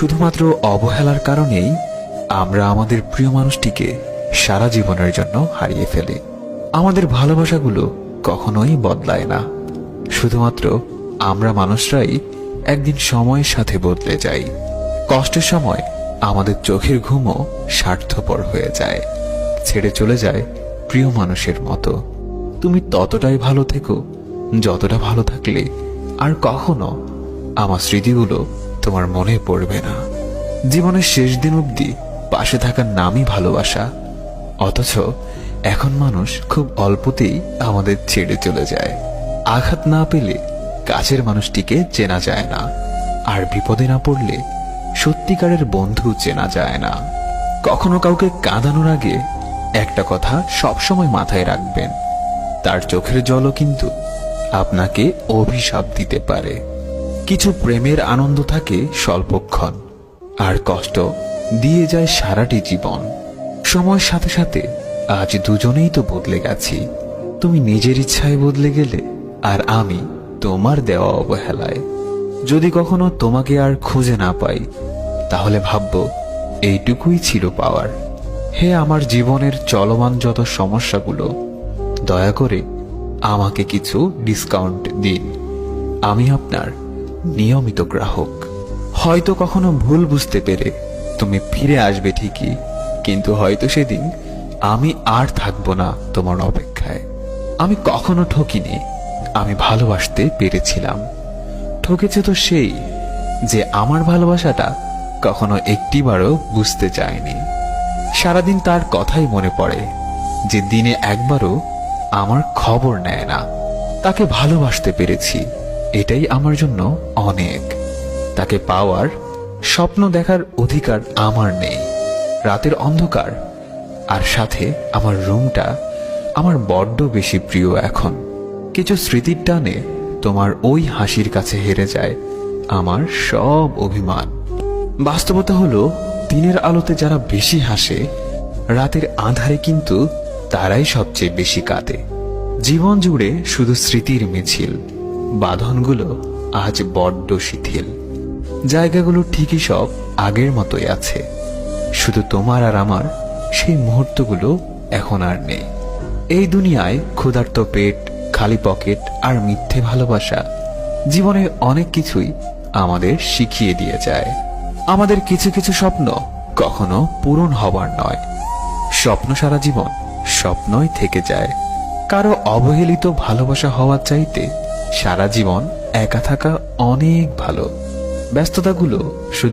শুধুমাত্র অবহেলার কারণেই আমরা আমাদের প্রিয় মানুষটিকে সারা জীবনের জন্য হারিয়ে ফেলি। আমাদের ভালোবাসাগুলো কখনোই বদলায় না, শুধুমাত্র আমরা মানুষরাই একদিন সময়ের সাথে বদলে যাই। কষ্টের সময় আমাদের চোখের ঘুমও স্বার্থপর হয়ে যায়, ছেড়ে চলে যায় প্রিয় মানুষের মতো। তুমি ততটাই ভালো থেকো যতটা ভালো থাকলে আর কখনো আমার স্মৃতিগুলো তোমার মনে পড়বে না। জীবনের শেষ দিন অবধি পাশে থাকার নামই ভালোবাসা, অথচ এখন মানুষ খুব অল্পতেই আমাদের ছেড়ে চলে যায়। আঘাত না পেলে কাছের মানুষটিকে চেনা যায় না, আর বিপদে না পড়লে সত্যিকারের বন্ধু চেনা যায় না। কখনো কাউকে কাঁদানোর আগে একটা কথা সবসময় মাথায় রাখবেন, তার চোখের জলও কিন্তু আপনাকে অভিশাপ দিতে পারে। কিছু প্রেমের আনন্দ থাকে স্বল্পক্ষণ, আর কষ্ট দিয়ে যায় সারাটি জীবন। সময়ের সাথে সাথে আজ দুজনেই তো বদলে গেছি, তুমি নিজের ইচ্ছায় বদলে গেলে, আর আমি তোমার দেওয়া অবহেলায়। যদি কখনো তোমাকে আর খুঁজে না পাই, তাহলে ভাববো এইটুকুই ছিল পাওয়ার। হে আমার জীবনের চলমান যত সমস্যাগুলো, দয়া করে আমাকে কিছু ডিসকাউন্ট দিন। আমি আপনার নিয়মিত গ্রাহক। হয়তো কখনো ভুল বুঝতে পেরে তুমি ফিরে আসবে ঠিকই, কিন্তু হয়তো সেদিন আমি আর থাকবো না তোমার অপেক্ষায়। আমি কখনো ঠকিনি, আমি ভালোবাসতে পেরেছিলাম। ঠকেছে তো সেই যে আমার ভালোবাসাটা কখনো একটিবারও বুঝতে চায়নি। সারাদিন তার কথাই মনে পড়ে, যে দিনে একবারও আমার খবর নেয় না। তাকে ভালোবাসতে পেরেছি, এটাই আমার জন্য অনেক। তাকে পাওয়ার স্বপ্ন দেখার অধিকার আমার নেই। রাতের অন্ধকার আর সাথে আমার রুমটা আমার বড্ড বেশি প্রিয় এখন। কিছু স্মৃতির টানে তোমার ওই হাসির কাছে হেরে যায় আমার সব অভিমান। বাস্তবতা হলো, দিনের আলোতে যারা বেশি হাসে, রাতের আঁধারে কিন্তু তারাই সবচেয়ে বেশি কাঁদে। জীবন জুড়ে শুধু স্মৃতির মিছিল, বাঁধনগুলো আজ বড্ড শিথিল। জায়গাগুলো ঠিকই সব আগের মতোই আছে, শুধু তোমার আর আমার সেই মুহূর্তগুলো এখন আর নেই। এই দুনিয়ায় ক্ষুধার্ত পেট, খালি পকেট আর মিথ্যে ভালোবাসা জীবনে অনেক কিছুই আমাদের শিখিয়ে দিয়ে যায়। আমাদের কিছু কিছু স্বপ্ন কখনো পূরণ হবার নয়, স্বপ্ন সারা জীবন স্বপ্নই থেকে যায়। কারো অবহেলিত ভালোবাসা হওয়ার চাইতে সারা জীবন একা থাকা অনেক ভালো। ব্যস্ততাগুলো